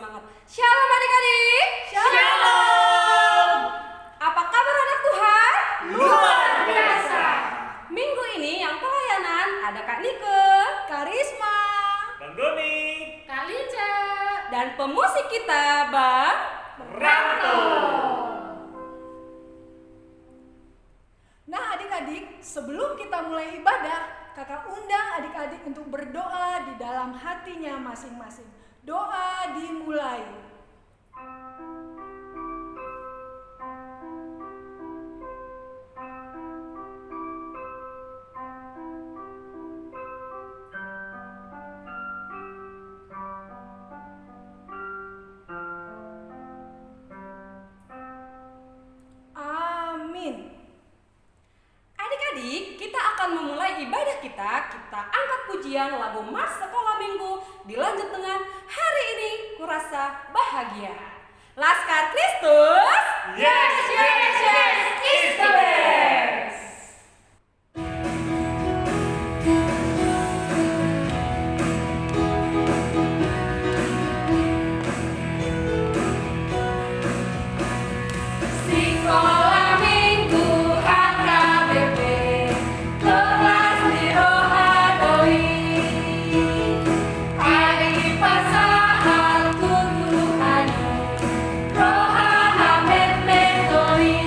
bersemangat. Shalom adik-adik. Shalom. Apa kabar anak Tuhan? Luar biasa. Minggu ini yang pelayanan ada Kak Nike, Karisma, Bang Doni, Kak Lica, dan pemusik kita Bang Ranto. Nah adik-adik, sebelum kita mulai ibadah, kakak undang adik-adik untuk berdoa di dalam hatinya masing-masing. Doa dimulai. Amin. Adik-adik, kita akan memulai ibadah kita. Kita angkat pujian lagu Mars Sekolah Minggu. Dilanjut dengan Hari Ini Kurasa Bahagia. Laskar Kristus. Yes, yes, yes, is the best. Sekolah Minggu HKBP kelas di Rohadoi. Hari pasahal Tuhan Roha Ahmed Metoi.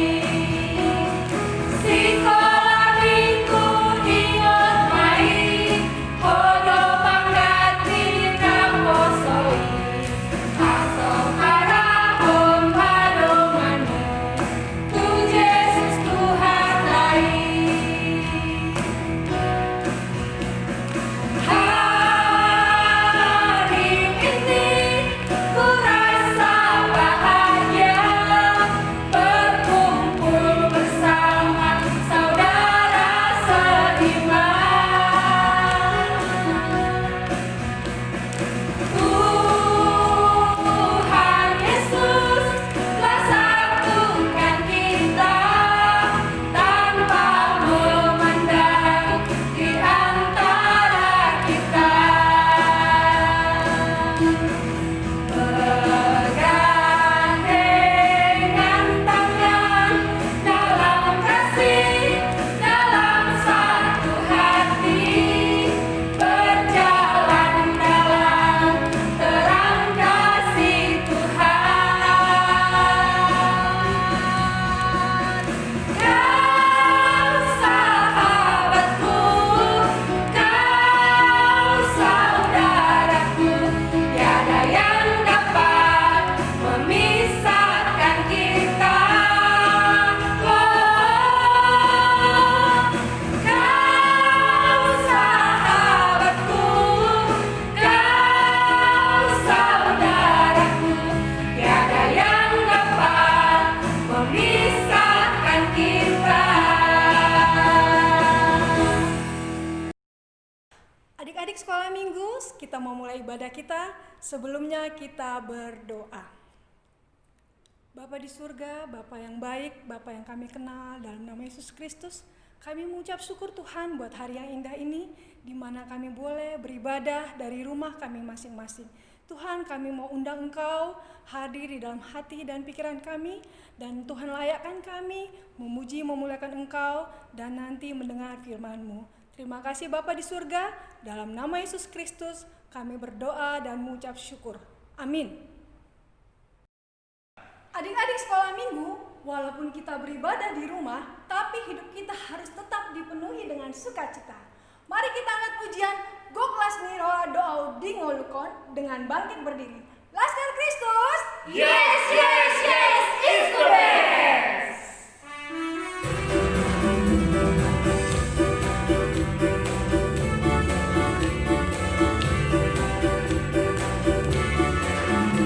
Sekolah Minggu diot mai Hodo pangkat di Kamposoi. Atau arahon padonganmu Tu Yesus Tuhan lain. Hari ini ku rasa bahagia berkumpul bersama saudara seiman. Tuhan Yesus telah satukan kita tanpa memandang di antara kita. Bergandengan tangan dalam kasih, dalam satu hati, berjalan dalam terang kasih Tuhan. Kau sahabatku, kau saudaraku, tiada yang dapat memisahkan kita. Kau sahabatku, kau saudaraku, tiada yang dapat memisahkan kita. Adik-adik sekolah minggu, kita mau mulai ibadah kita. Sebelumnya kita berdoa. Bapa di surga, Bapa yang baik, Bapa yang kami kenal, dalam nama Yesus Kristus, kami mengucap syukur Tuhan buat hari yang indah ini, di mana kami boleh beribadah dari rumah kami masing-masing. Tuhan, kami mau undang Engkau hadir di dalam hati dan pikiran kami, dan Tuhan layakkan kami memuji, memuliakan Engkau, dan nanti mendengar firman-Mu. Terima kasih Bapa di surga, dalam nama Yesus Kristus kami berdoa dan mengucap syukur. Amin. Adik-adik sekolah minggu, walaupun kita beribadah di rumah, tapi hidup kita harus tetap dipenuhi dengan sukacita. Mari kita angkat pujian Goklas Niroa Doa Dingolukon dengan bangkit berdiri. Laskar Kristus. Yes, yes, yes, is the best.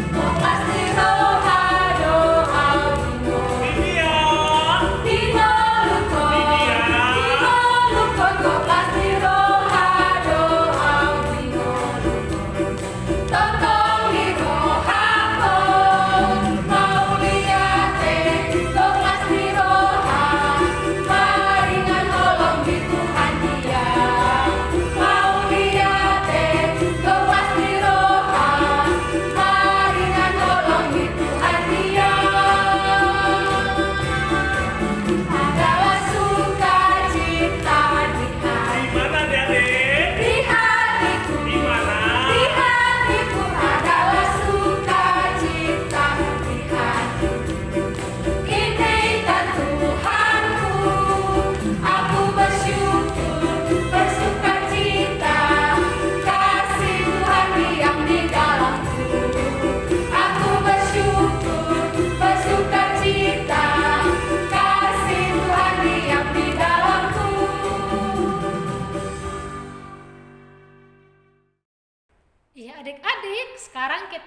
Goklas Niroha Doa Vivian, Dingolukon. Goklas Niroha Doa Dingolukon. Totong Niroha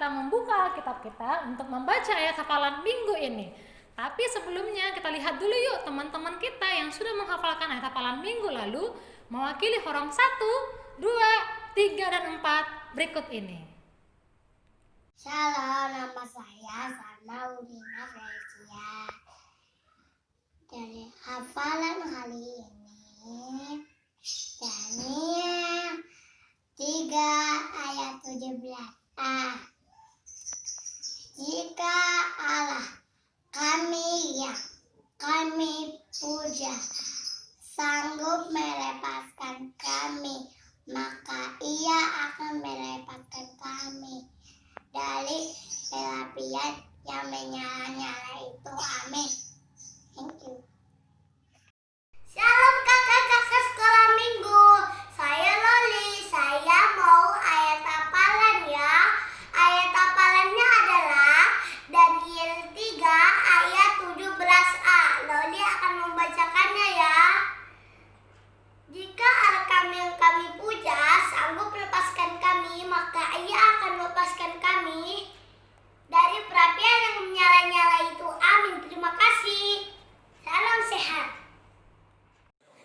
kita membuka Alkitab kita untuk membaca ayat hafalan minggu ini. Tapi sebelumnya kita lihat dulu yuk teman-teman kita yang sudah menghafalkan ayat hafalan minggu lalu mewakili horong 1, 2, 3, dan 4 berikut ini. Shalom, nama saya Sana Udina Fresia. Dari hafalan kali ini, Daniel 3 ayat 17a. Jika Allah kami yang kami puja sanggup melepaskan kami, maka Ia akan melepaskan kami dari pelapian yang menyala-nyala itu. Amin. Thank you. Shalom kakak-kakak sekolah minggu. Saya Loli. Saya mau ayat hafalan ya. Ayat hafalannya adalah Daniel 3 ayat 17a. Loli akan membacakannya ya. Jika Allah kami yang kami puja sanggup melepaskan kami, maka Ia akan melepaskan kami dari perapian yang menyala-nyala itu. Amin. Terima kasih. Salam sehat.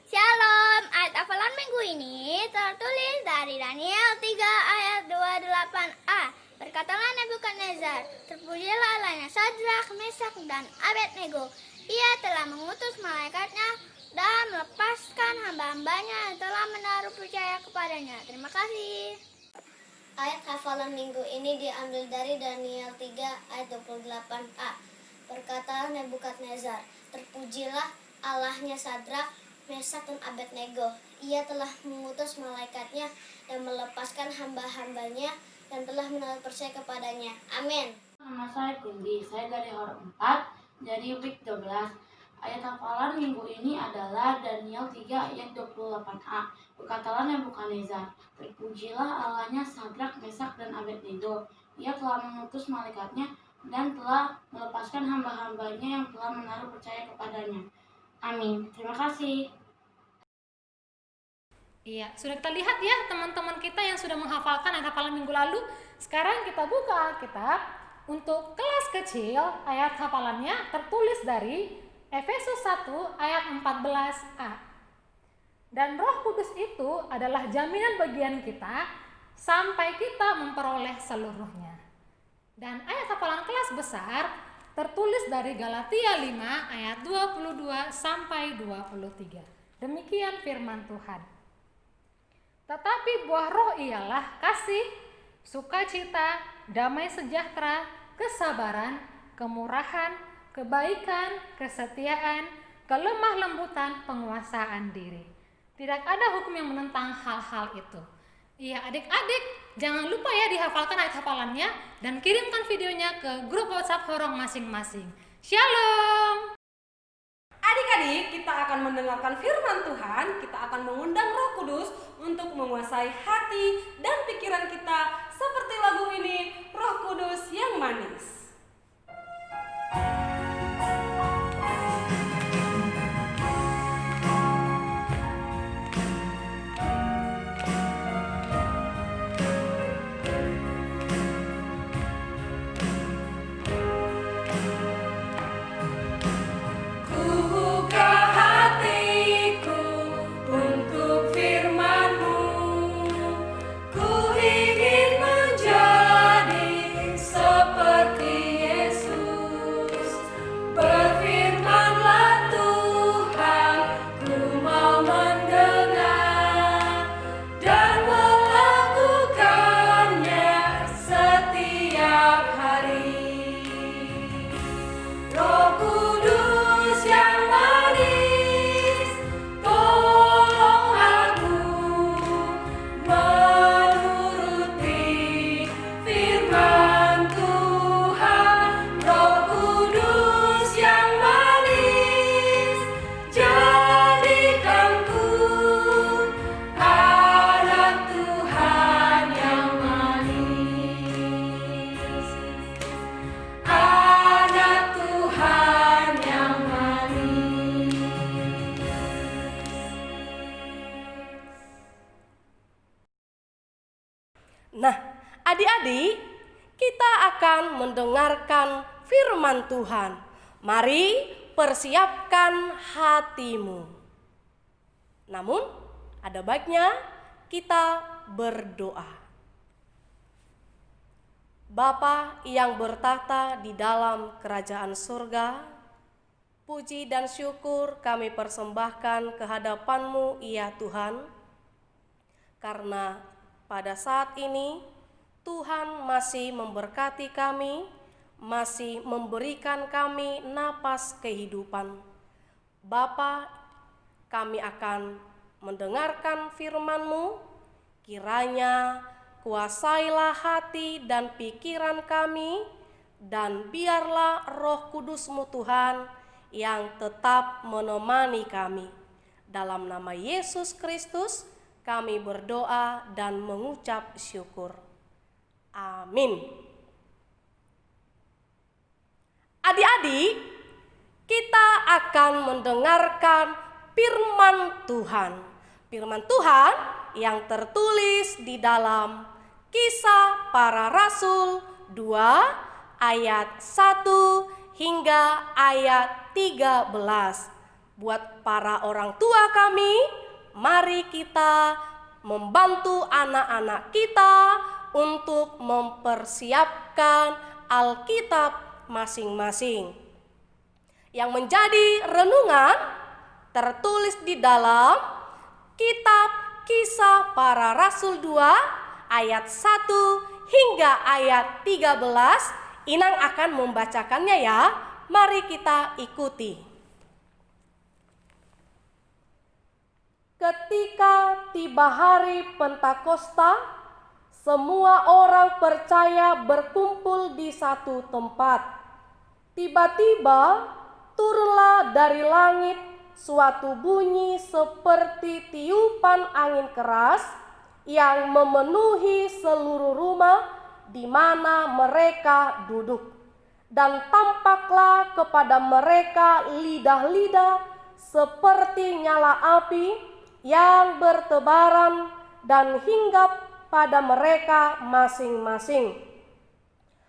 Shalom. Ayat hafalan minggu ini tertulis dari Daniel 3 ayat 28a. Berkatalah Nebukadnezar, terpujilah Allahnya Sadrak, Mesak, dan Abednego. Ia telah mengutus malaikatnya dan melepaskan hamba-hambanya yang telah menaruh percaya kepadanya. Terima kasih. Ayat hafalan minggu ini diambil dari Daniel 3 ayat 28a. Berkatalah Nebukadnezar, terpujilah Allahnya Sadrak, Mesak, dan Abednego. Ia telah mengutus malaikatnya dan melepaskan hamba-hambanya dan telah menaruh percaya kepadanya. Amin. Nama saya Kundi, saya dari horong 4, dari week 12. Ayat hafalan minggu ini adalah Daniel 3 ayat 28a. Berkatalah Nebukadnezar, terpujilah Allahnya Sadrak, Mesak, dan Abednego. Ia telah mengutus malaikatnya dan telah melepaskan hamba-hambanya yang telah menaruh percaya kepadanya. Amin. Terima kasih. Iya, sudah kita lihat ya teman-teman kita yang sudah menghafalkan ayat hafalan minggu lalu. Sekarang kita buka Alkitab. Untuk kelas kecil, ayat hafalannya tertulis dari Efesus 1 ayat 14a. Dan Roh Kudus itu adalah jaminan bagian kita sampai kita memperoleh seluruhnya. Dan ayat hafalan kelas besar tertulis dari Galatia 5 ayat 22 sampai 23. Demikian firman Tuhan. Tetapi buah roh ialah kasih, sukacita, damai sejahtera, kesabaran, kemurahan, kebaikan, kesetiaan, kelemah lembutan, penguasaan diri. Tidak ada hukum yang menentang hal-hal itu. Iya adik-adik, jangan lupa ya dihafalkan ayat hafalannya dan kirimkan videonya ke grup WhatsApp horong masing-masing. Shalom! Adik-adik, kita akan mendengarkan firman Tuhan, kita akan mengundang Roh Kudus untuk menguasai hati dan pikiran kita seperti lagu ini, Roh Kudus yang manis. Ku ingin menjadi seperti akan mendengarkan firman Tuhan. Mari persiapkan hatimu. Namun, ada baiknya kita berdoa. Bapa yang bertata di dalam kerajaan surga, puji dan syukur kami persembahkan kehadapan-Mu ya Tuhan, karena pada saat ini Tuhan masih memberkati kami, masih memberikan kami napas kehidupan. Bapa, kami akan mendengarkan firman-Mu, kiranya kuasailah hati dan pikiran kami, dan biarlah Roh Kudus-Mu Tuhan yang tetap menemani kami. Dalam nama Yesus Kristus kami berdoa dan mengucap syukur. Amin. Adik-adik, kita akan mendengarkan firman Tuhan. Firman Tuhan yang tertulis di dalam Kisah Para Rasul 2 ayat 1 hingga ayat 13. Buat para orang tua kami, mari kita membantu anak-anak kita untuk mempersiapkan Alkitab masing-masing. Yang menjadi renungan tertulis di dalam Kitab Kisah Para Rasul 2 ayat 1 hingga ayat 13. Inang akan membacakannya ya. Mari kita ikuti. Ketika tiba hari Pentakosta, semua orang percaya berkumpul di satu tempat. Tiba-tiba turunlah dari langit suatu bunyi seperti tiupan angin keras yang memenuhi seluruh rumah di mana mereka duduk. Dan tampaklah kepada mereka lidah-lidah seperti nyala api yang bertebaran dan hinggap pada mereka masing-masing.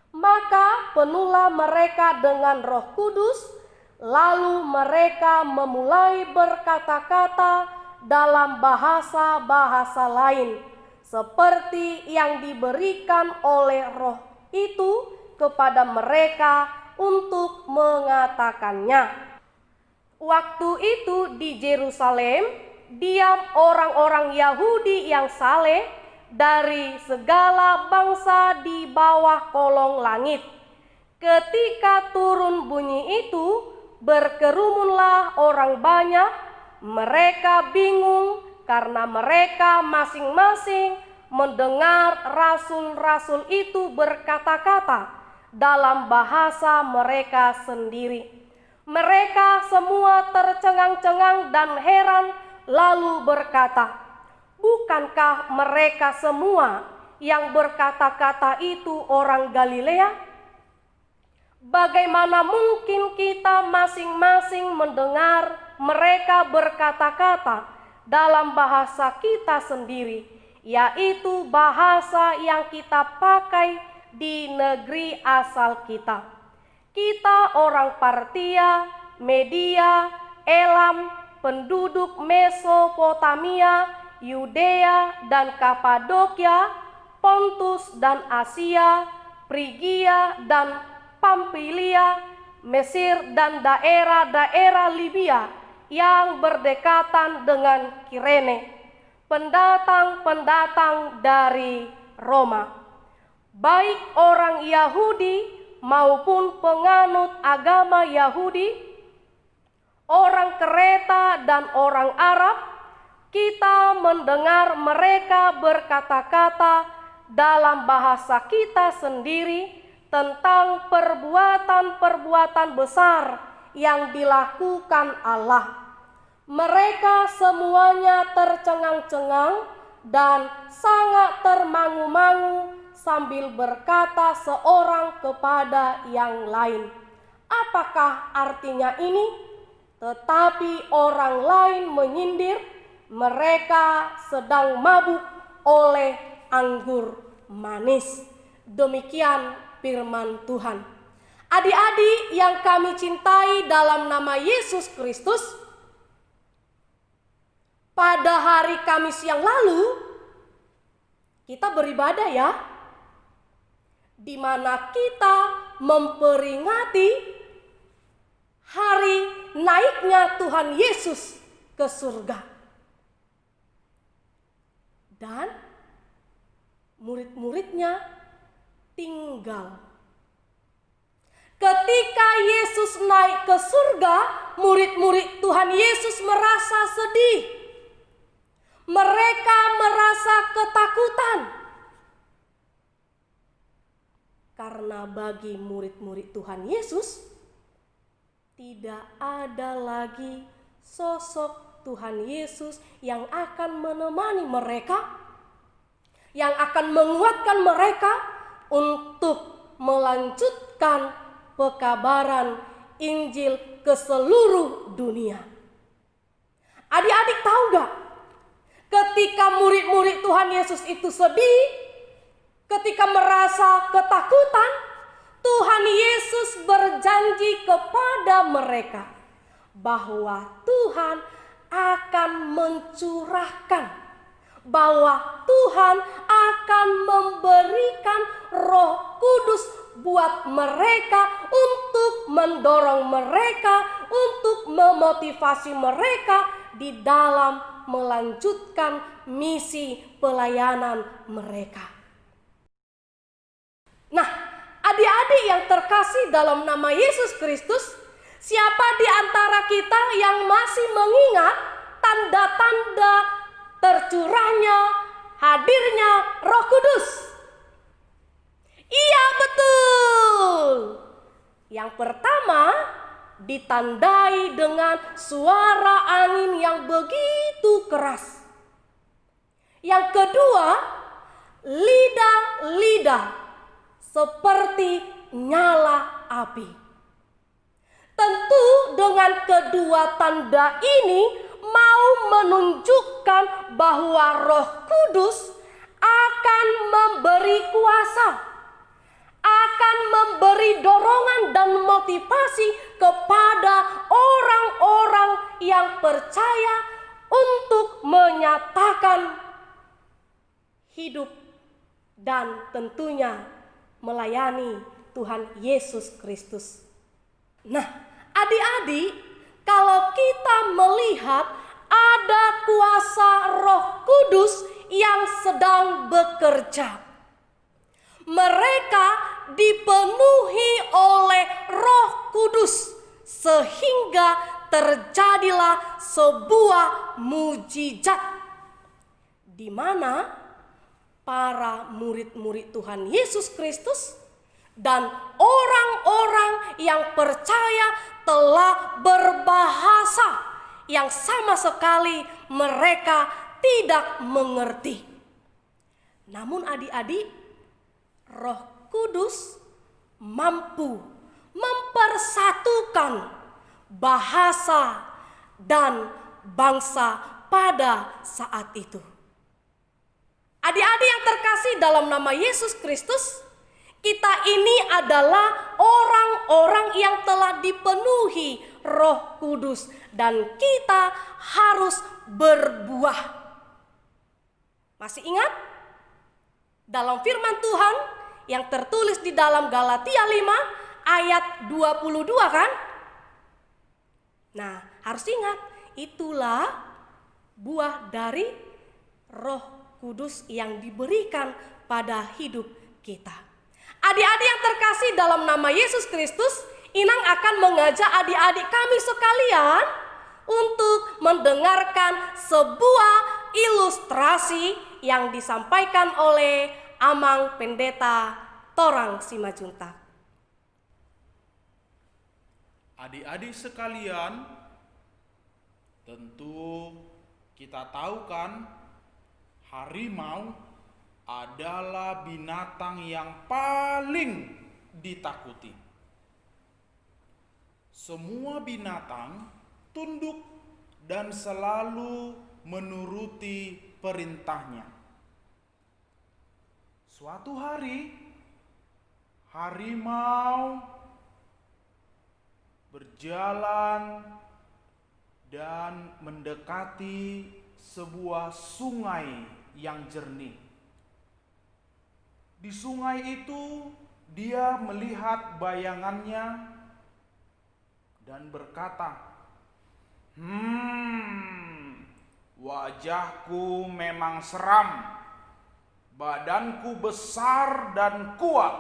Maka penuhlah mereka dengan Roh Kudus, lalu mereka memulai berkata-kata dalam bahasa-bahasa lain, seperti yang diberikan oleh Roh itu kepada mereka untuk mengatakannya. Waktu itu di Yerusalem diam orang-orang Yahudi yang saleh dari segala bangsa di bawah kolong langit. Ketika turun bunyi itu, berkerumunlah orang banyak. Mereka bingung karena mereka masing-masing mendengar rasul-rasul itu berkata-kata dalam bahasa mereka sendiri. Mereka semua tercengang-cengang dan heran, lalu berkata, "Bukankah mereka semua yang berkata-kata itu orang Galilea? Bagaimana mungkin kita masing-masing mendengar mereka berkata-kata dalam bahasa kita sendiri, yaitu bahasa yang kita pakai di negeri asal kita? Kita orang Partia, Media, Elam, penduduk Mesopotamia, Yudea dan Kapadokia, Pontus dan Asia, Frigia dan Pamfilia, Mesir dan daerah-daerah Libya yang berdekatan dengan Kirene, pendatang-pendatang dari Roma, baik orang Yahudi maupun penganut agama Yahudi, orang Kreta dan orang Arab. Kita mendengar mereka berkata-kata dalam bahasa kita sendiri tentang perbuatan-perbuatan besar yang dilakukan Allah. Mereka semuanya tercengang-cengang dan sangat termangu-mangu sambil berkata seorang kepada yang lain, "Apakah artinya ini?" Tetapi orang lain menyindir, mereka sedang mabuk oleh anggur manis. Demikian firman Tuhan. Adik-adik yang kami cintai dalam nama Yesus Kristus, pada hari Kamis yang lalu kita beribadah ya, di mana kita memperingati hari naiknya Tuhan Yesus ke surga. Dan murid-muridnya tinggal. Ketika Yesus naik ke surga, murid-murid Tuhan Yesus merasa sedih. Mereka merasa ketakutan. Karena bagi murid-murid Tuhan Yesus, tidak ada lagi sosok Tuhan Yesus yang akan menemani mereka, yang akan menguatkan mereka untuk melanjutkan pekabaran Injil ke seluruh dunia. Adik-adik tahu gak? Ketika murid-murid Tuhan Yesus itu sedih, ketika merasa ketakutan, Tuhan Yesus berjanji kepada mereka bahwa Tuhan akan mencurahkan, bahwa Tuhan akan memberikan Roh Kudus buat mereka, untuk mendorong mereka, untuk memotivasi mereka di dalam melanjutkan misi pelayanan mereka. Nah, adik-adik yang terkasih dalam nama Yesus Kristus, siapa di antara kita yang masih mengingat tanda-tanda tercurahnya, hadirnya Roh Kudus? Iya, betul. Yang pertama ditandai dengan suara angin yang begitu keras. Yang kedua, lidah-lidah seperti nyala api. Tentu dengan kedua tanda ini mau menunjukkan bahwa Roh Kudus akan memberi kuasa, akan memberi dorongan dan motivasi kepada orang-orang yang percaya untuk menyatakan hidup dan tentunya melayani Tuhan Yesus Kristus. Nah, adik-adik, kalau kita melihat ada kuasa Roh Kudus yang sedang bekerja, mereka dipenuhi oleh Roh Kudus sehingga terjadilah sebuah mujizat di mana para murid-murid Tuhan Yesus Kristus dan orang-orang yang percaya telah berbahasa yang sama sekali mereka tidak mengerti. Namun adik-adik, Roh Kudus mampu mempersatukan bahasa dan bangsa pada saat itu. Adik-adik yang terkasih dalam nama Yesus Kristus, kita ini adalah orang-orang yang telah dipenuhi Roh Kudus dan kita harus berbuah. Masih ingat? Dalam firman Tuhan yang tertulis di dalam Galatia 5 ayat 22 kan? Nah, harus ingat, itulah buah dari Roh Kudus yang diberikan pada hidup kita. Adik-adik yang terkasih dalam nama Yesus Kristus, Inang akan mengajak adik-adik kami sekalian untuk mendengarkan sebuah ilustrasi yang disampaikan oleh Amang Pendeta Torang Simajuntak. Adik-adik sekalian, tentu kita tahu kan, harimau adalah binatang yang paling ditakuti. Semua binatang tunduk dan selalu menuruti perintahnya. Suatu hari, harimau berjalan dan mendekati sebuah sungai yang jernih. Di sungai itu dia melihat bayangannya dan berkata, wajahku memang seram, badanku besar dan kuat.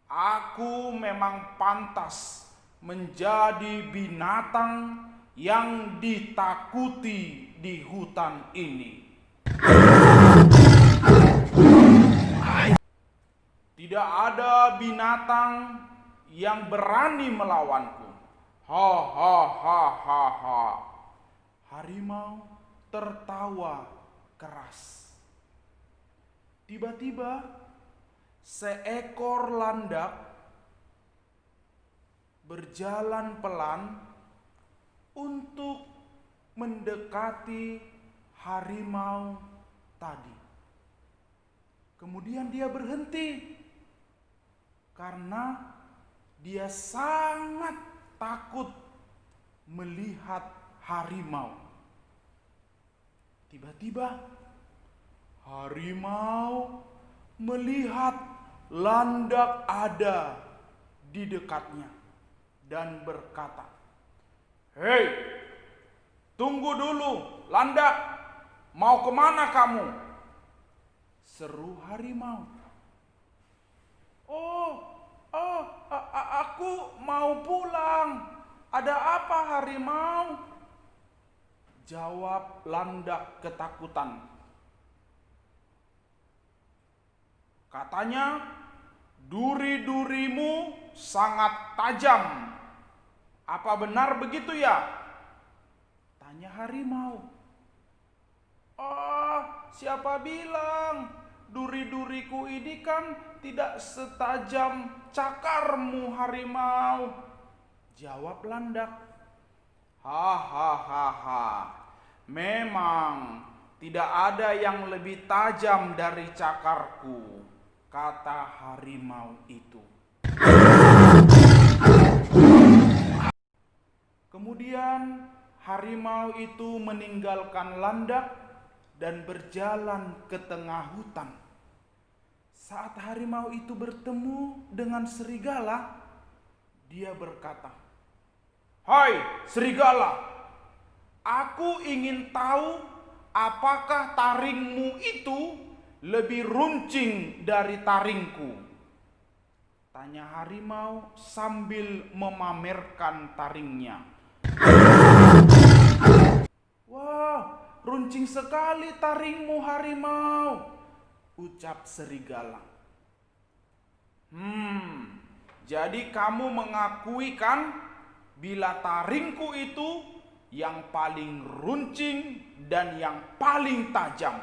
Aku memang pantas menjadi binatang yang ditakuti di hutan ini. Tidak ada binatang yang berani melawanku. Ha ha ha ha ha. Harimau tertawa keras. Tiba-tiba seekor landak berjalan pelan untuk mendekati harimau tadi. Kemudian dia berhenti karena dia sangat takut melihat harimau. Tiba-tiba harimau melihat landak ada di dekatnya dan berkata, "Hei, tunggu dulu, landak, mau kemana kamu?" Seru harimau. Aku mau pulang. Ada apa harimau? Jawab landak ketakutan. Katanya, duri-durimu sangat tajam. Apa benar begitu ya? Tanya harimau. Siapa bilang? Duri-duriku ini kan tidak setajam cakarmu harimau. Jawab landak. Hahaha. Memang tidak ada yang lebih tajam dari cakarku, kata harimau itu. Kemudian harimau itu meninggalkan landak dan berjalan ke tengah hutan. Saat harimau itu bertemu dengan serigala, dia berkata, "Hai serigala, aku ingin tahu apakah taringmu itu lebih runcing dari taringku?" Tanya harimau sambil memamerkan taringnya. "Wah, runcing sekali taringmu harimau," ucap serigala. Jadi kamu mengakui kan bila taringku itu yang paling runcing dan yang paling tajam,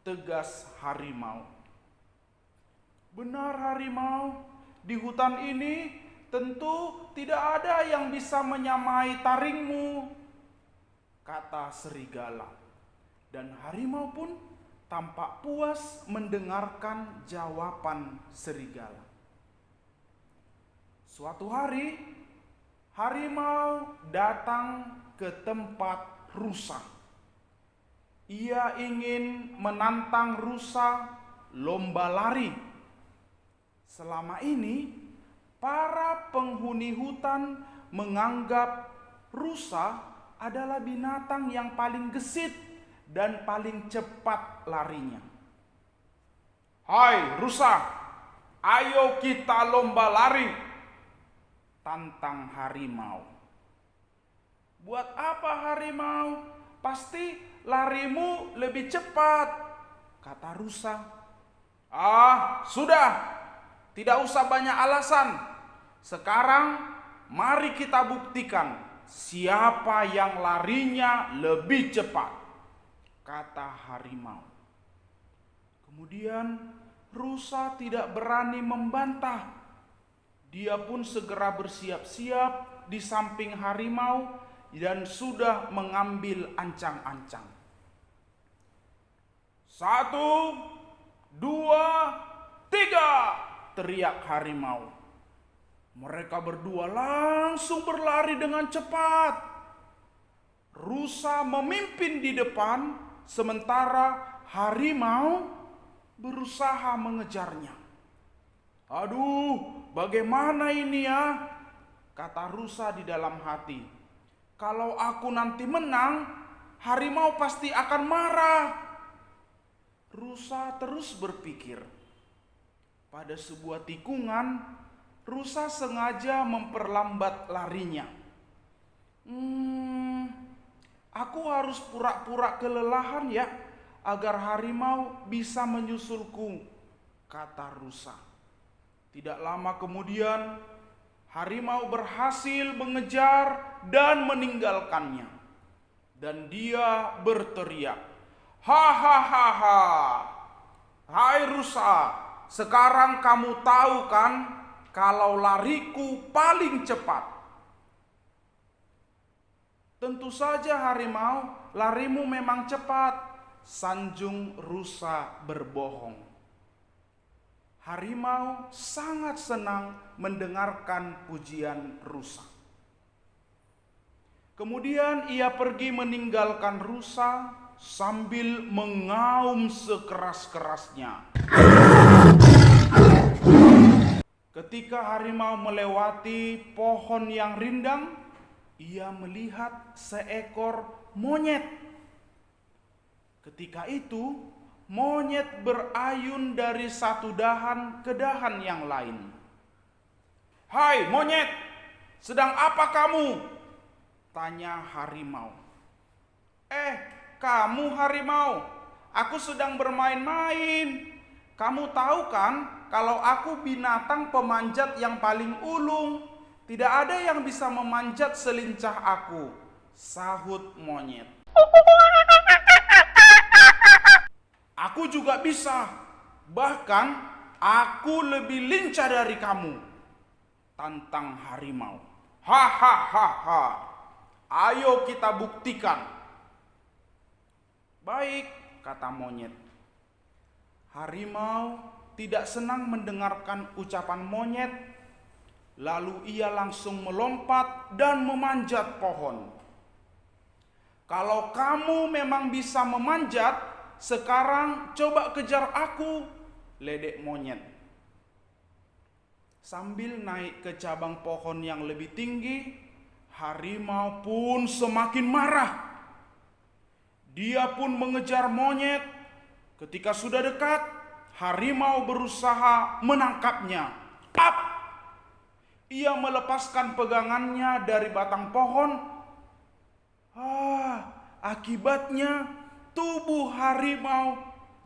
tegas harimau. Benar harimau, di hutan ini tentu tidak ada yang bisa menyamai taringmu, kata serigala. Dan harimau pun tampak puas mendengarkan jawaban serigala. Suatu hari, harimau datang ke tempat rusa. Ia ingin menantang rusa lomba lari. Selama ini, para penghuni hutan menganggap rusa adalah binatang yang paling gesit dan paling cepat larinya. "Hai rusa, ayo kita lomba lari," tantang harimau. "Buat apa harimau? Pasti larimu lebih cepat," kata rusa. Sudah, tidak usah banyak alasan. Sekarang mari kita buktikan siapa yang larinya lebih cepat, kata harimau. Kemudian rusa tidak berani membantah. Dia pun segera bersiap-siap di samping harimau dan sudah mengambil ancang-ancang. 1, 2, 3, teriak harimau. Mereka berdua langsung berlari dengan cepat. Rusa memimpin di depan, sementara harimau berusaha mengejarnya. "Aduh, bagaimana ini ya?" kata rusa di dalam hati. "Kalau aku nanti menang, harimau pasti akan marah." Rusa terus berpikir. Pada sebuah tikungan, rusa sengaja memperlambat larinya. Aku harus pura-pura kelelahan ya, agar harimau bisa menyusulku, kata rusa. Tidak lama kemudian, harimau berhasil mengejar dan meninggalkannya. Dan dia berteriak, "Hahaha, hai rusa, sekarang kamu tahu kan kalau lariku paling cepat." "Tentu saja harimau, larimu memang cepat," sanjung rusa berbohong. Harimau sangat senang mendengarkan pujian rusa. Kemudian ia pergi meninggalkan rusa sambil mengaum sekeras-kerasnya. Ketika harimau melewati pohon yang rindang, ia melihat seekor monyet. Ketika itu, monyet berayun dari satu dahan ke dahan yang lain. "Hai monyet, sedang apa kamu?" tanya harimau. Kamu harimau, aku sedang bermain-main. Kamu tahu kan kalau aku binatang pemanjat yang paling ulung. Tidak ada yang bisa memanjat selincah aku, sahut monyet. "Aku juga bisa, bahkan aku lebih lincah dari kamu," tantang harimau. "Hahaha, ayo kita buktikan." "Baik," kata monyet. Harimau tidak senang mendengarkan ucapan monyet. Lalu ia langsung melompat dan memanjat pohon. "Kalau kamu memang bisa memanjat, sekarang coba kejar aku," ledek monyet. Sambil naik ke cabang pohon yang lebih tinggi, harimau pun semakin marah. Dia pun mengejar monyet. Ketika sudah dekat, harimau berusaha menangkapnya. Pap! Ia melepaskan pegangannya dari batang pohon. Akibatnya tubuh harimau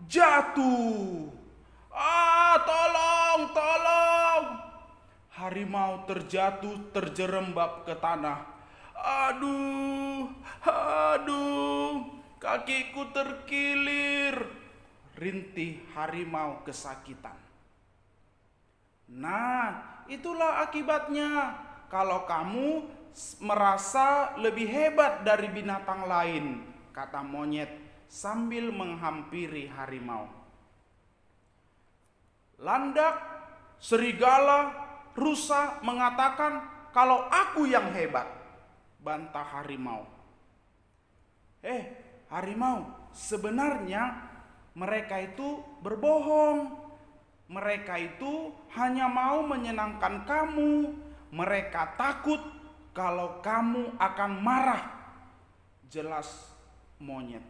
jatuh. Tolong, tolong! Harimau terjatuh terjerembab ke tanah. Aduh, kakiku terkilir, rintih harimau kesakitan. Nah, itulah akibatnya kalau kamu merasa lebih hebat dari binatang lain, kata monyet sambil menghampiri harimau. Landak, serigala, rusa mengatakan kalau aku yang hebat, bantah harimau. Harimau, sebenarnya mereka itu berbohong. Mereka itu hanya mau menyenangkan kamu. Mereka takut kalau kamu akan marah, jelas monyet.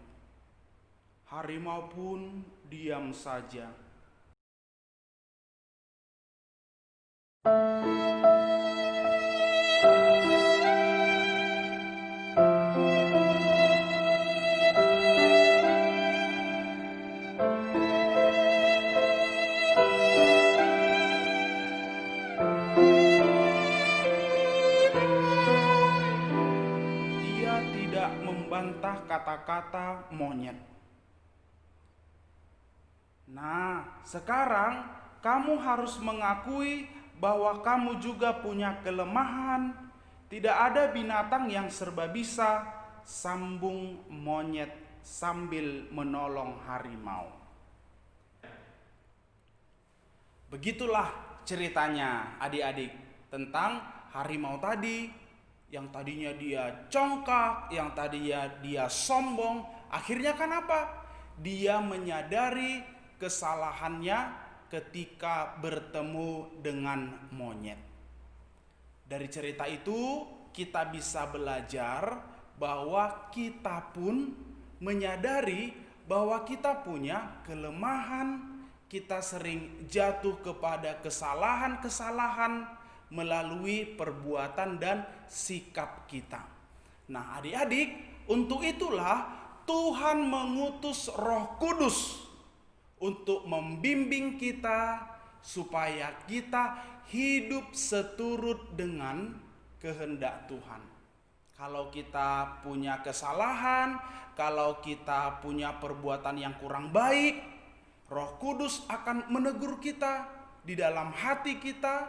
Harimau pun diam saja. Membantah kata-kata monyet. Nah, sekarang kamu harus mengakui bahwa kamu juga punya kelemahan. Tidak ada binatang yang serba bisa, sambung monyet sambil menolong harimau. Begitulah ceritanya adik-adik tentang harimau tadi, yang tadinya dia congkak, yang tadinya dia sombong, akhirnya kan apa? Dia menyadari kesalahannya ketika bertemu dengan monyet. Dari cerita itu kita bisa belajar bahwa kita pun menyadari bahwa kita punya kelemahan, kita sering jatuh kepada kesalahan-kesalahan melalui perbuatan dan sikap kita. Nah, adik-adik, untuk itulah Tuhan mengutus Roh Kudus untuk membimbing kita supaya kita hidup seturut dengan kehendak Tuhan. Kalau kita punya kesalahan, kalau kita punya perbuatan yang kurang baik, Roh Kudus akan menegur kita di dalam hati kita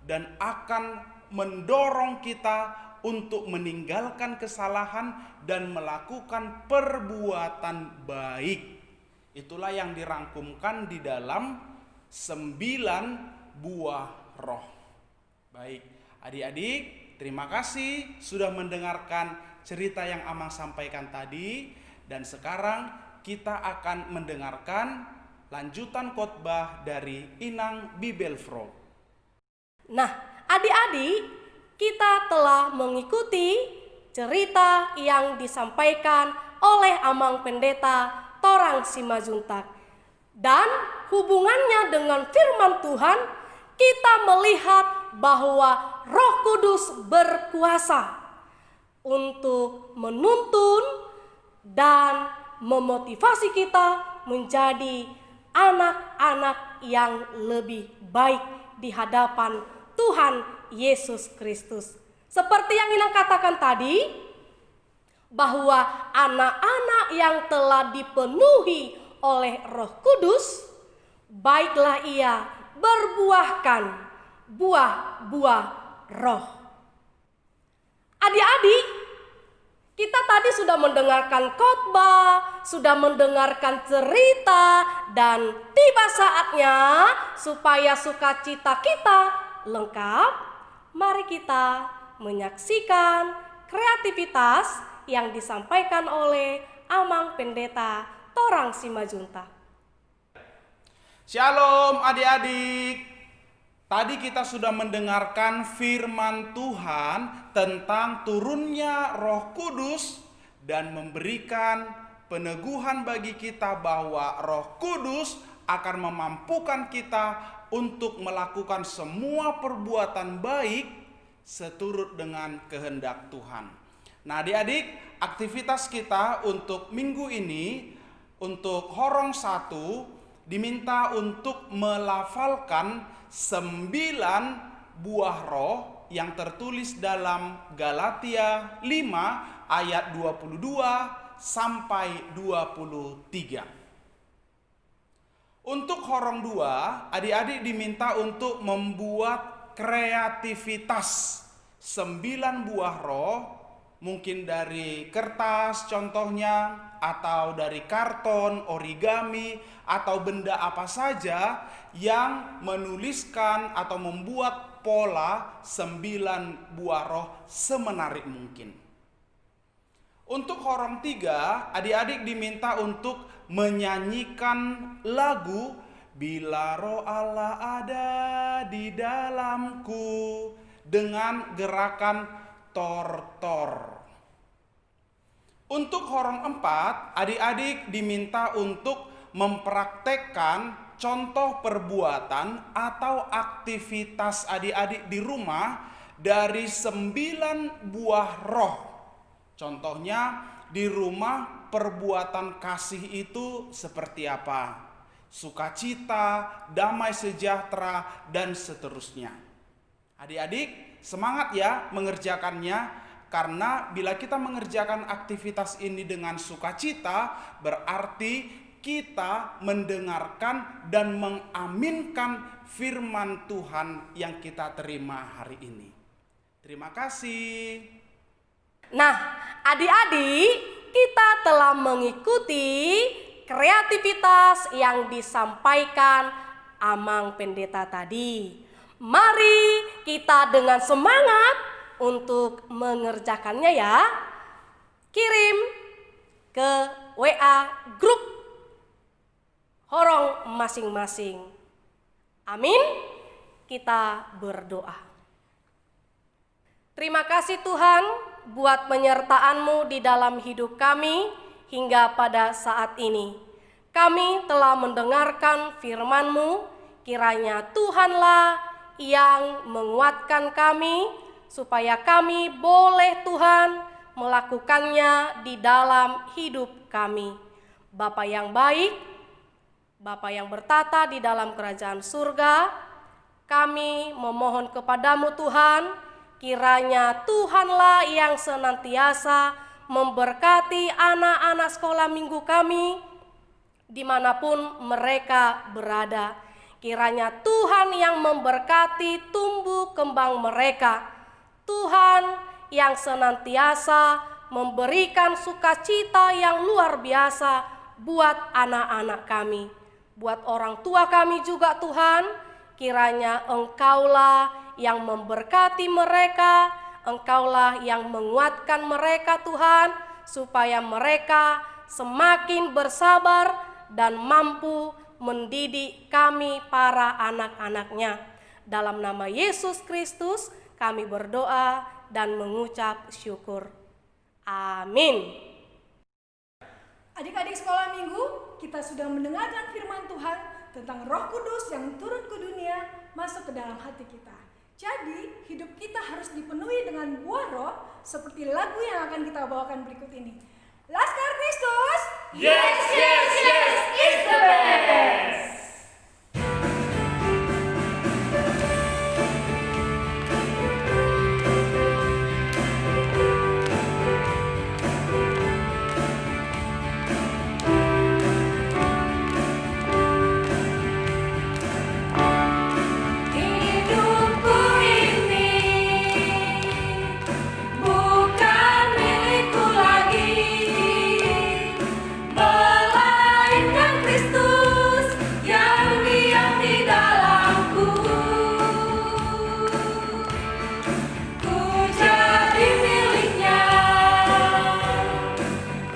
dan akan mendorong kita untuk meninggalkan kesalahan dan melakukan perbuatan baik. Itulah yang dirangkumkan di dalam 9 buah roh. Baik, adik-adik, terima kasih sudah mendengarkan cerita yang Amang sampaikan tadi. Dan sekarang kita akan mendengarkan lanjutan khotbah dari Inang Bibelfro. Nah, adik-adik, kita telah mengikuti cerita yang disampaikan oleh Amang Pendeta Torang Simajuntak. Dan hubungannya dengan firman Tuhan, kita melihat bahwa Roh Kudus berkuasa untuk menuntun dan memotivasi kita menjadi anak-anak yang lebih baik di hadapan Tuhan Yesus Kristus. Seperti yang Inang katakan tadi, bahwa anak-anak yang telah dipenuhi oleh Roh Kudus, baiklah ia berbuahkan buah-buah roh. Adik-adik, kita tadi sudah mendengarkan khotbah, sudah mendengarkan cerita, dan tiba saatnya supaya sukacita kita lengkap. Mari kita menyaksikan kreativitas yang disampaikan oleh Amang Pendeta Torang Simajuntak. Shalom adik-adik. Tadi kita sudah mendengarkan firman Tuhan tentang turunnya Roh Kudus dan memberikan peneguhan bagi kita bahwa Roh Kudus akan memampukan kita untuk melakukan semua perbuatan baik seturut dengan kehendak Tuhan. Nah, adik-adik, aktivitas kita untuk minggu ini, untuk Horong 1, diminta untuk melafalkan 9 buah roh yang tertulis dalam Galatia 5 ayat 22 sampai 23. Untuk Horong 2, adik-adik diminta untuk membuat kreativitas 9 buah roh, mungkin dari kertas contohnya, atau dari karton, origami, atau benda apa saja yang menuliskan atau membuat pola 9 buah roh semenarik mungkin. Untuk Horong 3, adik-adik diminta untuk menyanyikan lagu Bila Roh Allah ada di dalamku dengan gerakan tor-tor. Untuk Horong 4, adik-adik diminta untuk mempraktekkan contoh perbuatan atau aktivitas adik-adik di rumah dari 9 buah roh. Contohnya di rumah perbuatan kasih itu seperti apa? Sukacita, damai sejahtera, dan seterusnya. Adik-adik semangat ya mengerjakannya. Karena bila kita mengerjakan aktivitas ini dengan sukacita, berarti kita mendengarkan dan mengaminkan firman Tuhan yang kita terima hari ini. Terima kasih. Nah, adik-adik, kita telah mengikuti kreativitas yang disampaikan Amang Pendeta tadi. Mari kita dengan semangat untuk mengerjakannya ya. Kirim ke WA grup Horong masing-masing. Amin. Kita berdoa. Terima kasih Tuhan buat penyertaan-Mu di dalam hidup kami hingga pada saat ini. Kami telah mendengarkan firman-Mu, kiranya Tuhanlah yang menguatkan kami, supaya kami boleh Tuhan melakukannya di dalam hidup kami. Bapa yang baik, Bapa yang bertata di dalam kerajaan surga, kami memohon kepadamu Tuhan, kiranya Tuhanlah yang senantiasa memberkati anak-anak sekolah minggu kami, dimanapun mereka berada. Kiranya Tuhan yang memberkati tumbuh kembang mereka. Tuhan yang senantiasa memberikan sukacita yang luar biasa buat anak-anak kami. Buat orang tua kami juga Tuhan, kiranya Engkaulah yang memberkati mereka, Engkaulah yang menguatkan mereka Tuhan, supaya mereka semakin bersabar dan mampu mendidik kami para anak-anaknya. Dalam nama Yesus Kristus kami berdoa dan mengucap syukur. Amin. Adik-adik sekolah minggu, kita sudah mendengarkan firman Tuhan tentang Roh Kudus yang turun ke dunia, masuk ke dalam hati kita. Jadi, hidup kita harus dipenuhi dengan buah roh, seperti lagu yang akan kita bawakan berikut ini. Laskar Kristus, Yes, yes, yes, it's the best! Hidupku ini bukan milikku lagi, melainkan Kristus yang diam di dalamku. Ku jadi miliknya,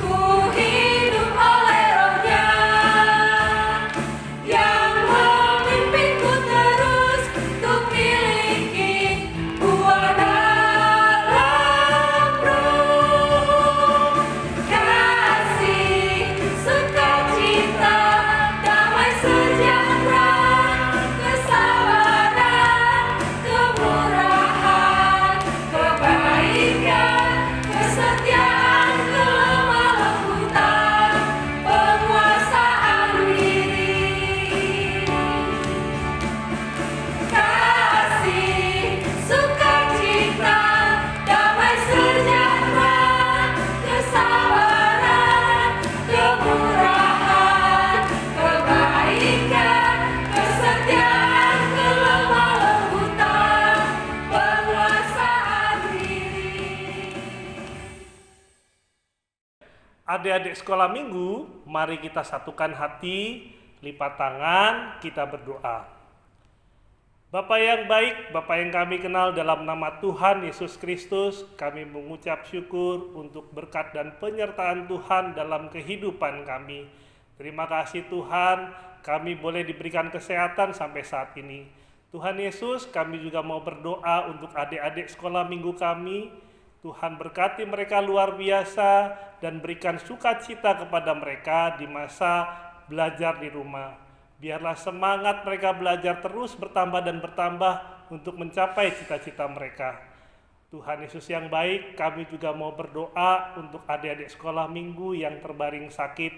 ku hidup oleh Roh-Nya yang memimpinku terus untuk miliki buah dalam Roh. Kasih, sukacita, damai sejahtera, kesabaran, kemurahan, kebaikan, kesetiaan, kelemah lembutan, penguasaan diri. Kasih, sukacita, damai sejahtera, kesabaran, kemurahan, kebaikan, kesetiaan, kelemah lembutan, penguasaan diri. Adik-adik sekolah minggu, mari kita satukan hati, lipat tangan, kita berdoa. Bapa yang baik, Bapa yang kami kenal, dalam nama Tuhan Yesus Kristus, kami mengucap syukur untuk berkat dan penyertaan Tuhan dalam kehidupan kami. Terima kasih Tuhan, kami boleh diberikan kesehatan sampai saat ini. Tuhan Yesus, kami juga mau berdoa untuk adik-adik sekolah minggu kami. Tuhan berkati mereka luar biasa dan berikan sukacita kepada mereka di masa belajar di rumah. Biarlah semangat mereka belajar terus bertambah dan bertambah untuk mencapai cita-cita mereka. Tuhan Yesus yang baik, kami juga mau berdoa untuk adik-adik sekolah minggu yang terbaring sakit.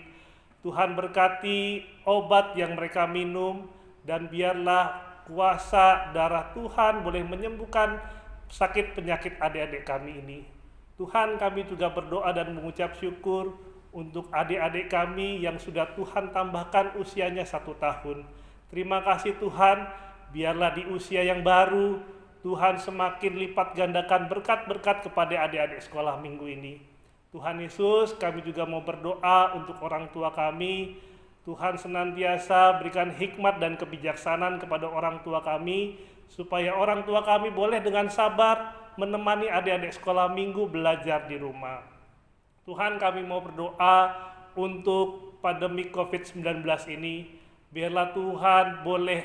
Tuhan berkati obat yang mereka minum, dan biarlah kuasa darah Tuhan boleh menyembuhkan sakit penyakit adik-adik kami ini. Tuhan, kami juga berdoa dan mengucap syukur untuk adik-adik kami yang sudah Tuhan tambahkan usianya 1 tahun. Terima kasih Tuhan, biarlah di usia yang baru, Tuhan semakin lipat gandakan berkat-berkat kepada adik-adik sekolah minggu ini. Tuhan Yesus, kami juga mau berdoa untuk orang tua kami. Tuhan senantiasa berikan hikmat dan kebijaksanaan kepada orang tua kami, supaya orang tua kami boleh dengan sabar menemani adik-adik sekolah minggu belajar di rumah. Tuhan, kami mau berdoa untuk pandemi COVID-19 ini. Biarlah Tuhan boleh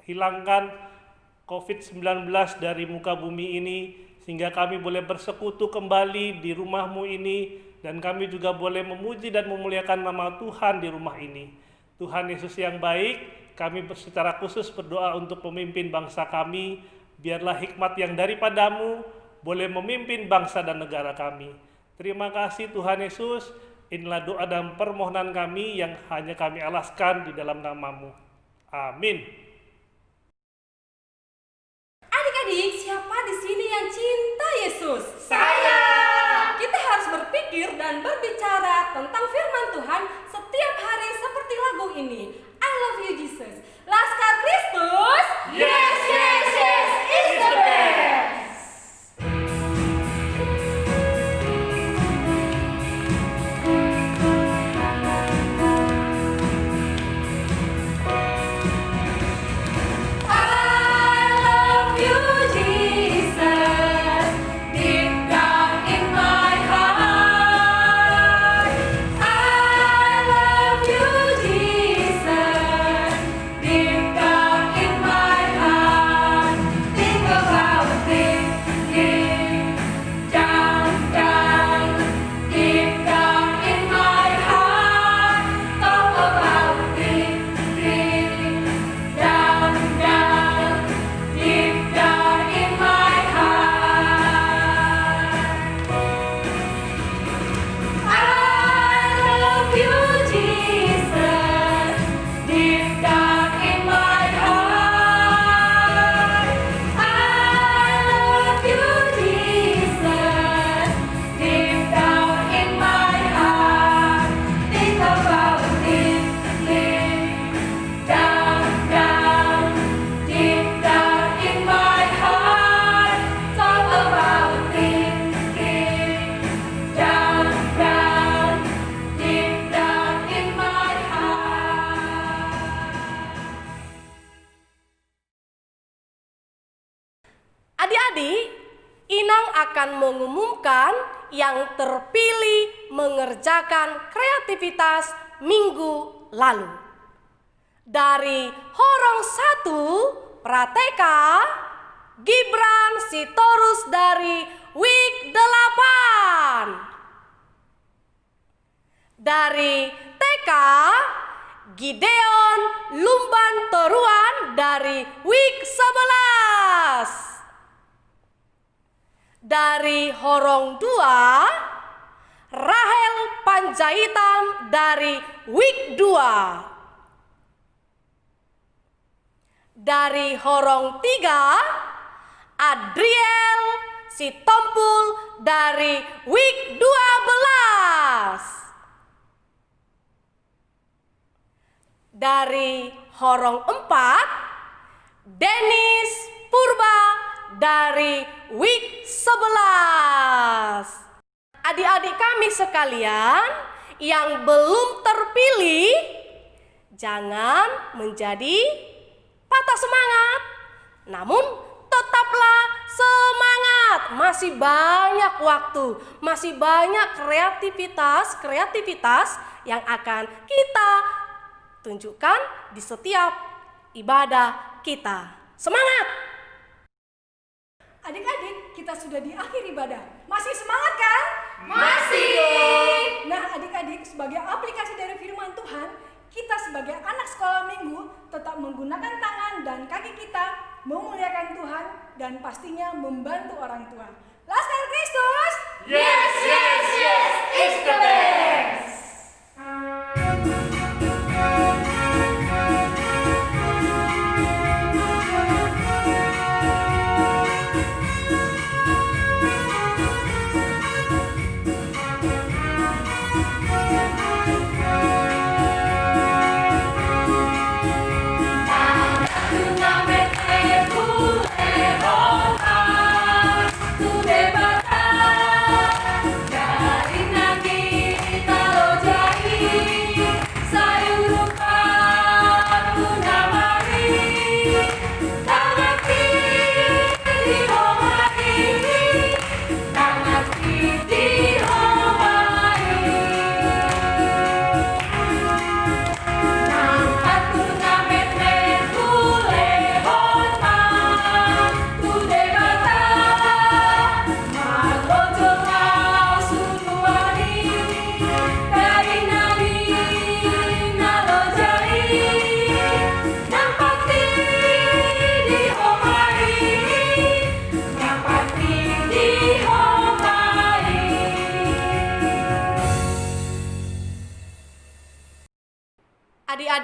hilangkan COVID-19 dari muka bumi ini, sehingga kami boleh bersekutu kembali di rumah-Mu ini, dan kami juga boleh memuji dan memuliakan nama Tuhan di rumah ini. Tuhan Yesus yang baik, kami secara khusus berdoa untuk pemimpin bangsa kami. Biarlah hikmat yang daripada-Mu boleh memimpin bangsa dan negara kami. Terima kasih Tuhan Yesus. Inilah doa dan permohonan kami yang hanya kami alaskan di dalam nama-Mu. Amin. Adik-adik, siapa di sini yang cinta Yesus? Saya. Kita harus berpikir dan berbicara tentang firman Tuhan setiap hari seperti lagu ini. I love you Jesus. Laskar Kristus. Yes, yes, yes, it's the best. Adik-adik, Inang akan mengumumkan yang terpilih mengerjakan kreativitas minggu lalu. Dari Horong 1, Prateka, Gibran Sitorus dari Week 8. Dari TK, Gideon Lumban Toruan dari Week 11. Dari Horong 2, Rahel Panjaitan dari Week 2. Dari Horong 3, Adriel Sitompul dari Week 12. Dari Horong 4, Dennis Purba dari Week 11. Adik-adik kami sekalian yang belum terpilih, jangan menjadi patah semangat. Namun tetaplah semangat. Masih banyak waktu, masih banyak kreativitas yang akan kita tunjukkan di setiap ibadah kita. Semangat! Adik-adik, kita sudah di akhir ibadah. Masih semangat kan? Masih! Nah, adik-adik, sebagai aplikasi dari firman Tuhan, kita sebagai anak sekolah minggu tetap menggunakan tangan dan kaki kita memuliakan Tuhan dan pastinya membantu orang tua. Laskar Kristus! Yes, yes, yes, it's the best! Dari nagi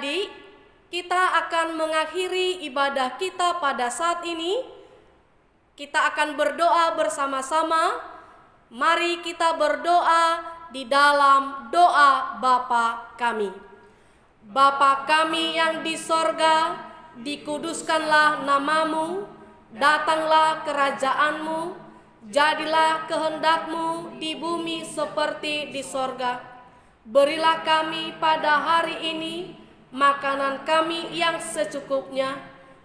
adik-adik, kita akan mengakhiri ibadah kita pada saat ini. Kita akan berdoa bersama-sama. Mari kita berdoa di dalam doa Bapa kami. Bapa kami yang di sorga, dikuduskanlah namamu, datanglah kerajaanmu, jadilah kehendakmu di bumi seperti di sorga. Berilah kami pada hari ini makanan kami yang secukupnya,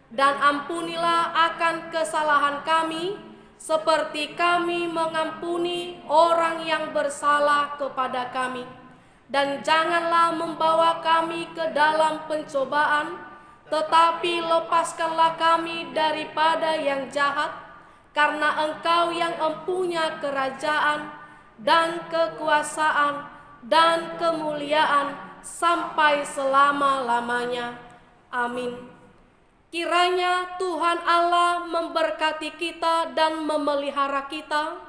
dan ampunilah akan kesalahan kami, seperti kami mengampuni orang yang bersalah kepada kami. Dan janganlah membawa kami ke dalam pencobaan, tetapi lepaskanlah kami daripada yang jahat, karena Engkau yang empunya kerajaan dan kekuasaan dan kemuliaan sampai selama-lamanya. Amin. Kiranya Tuhan Allah memberkati kita dan memelihara kita.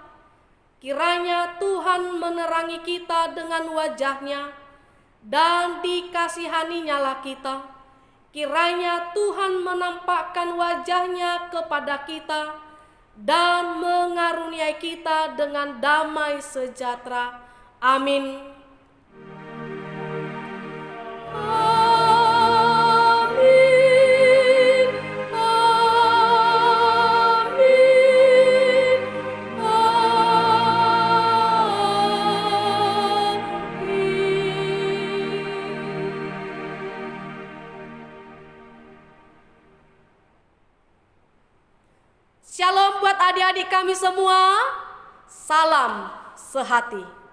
Kiranya Tuhan menerangi kita dengan wajah-Nya dan dikasihani-Nya kita. Kiranya Tuhan menampakkan wajah-Nya kepada kita dan mengaruniai kita dengan damai sejahtera. Amin. Shalom buat adik-adik kami semua. Salam sehati.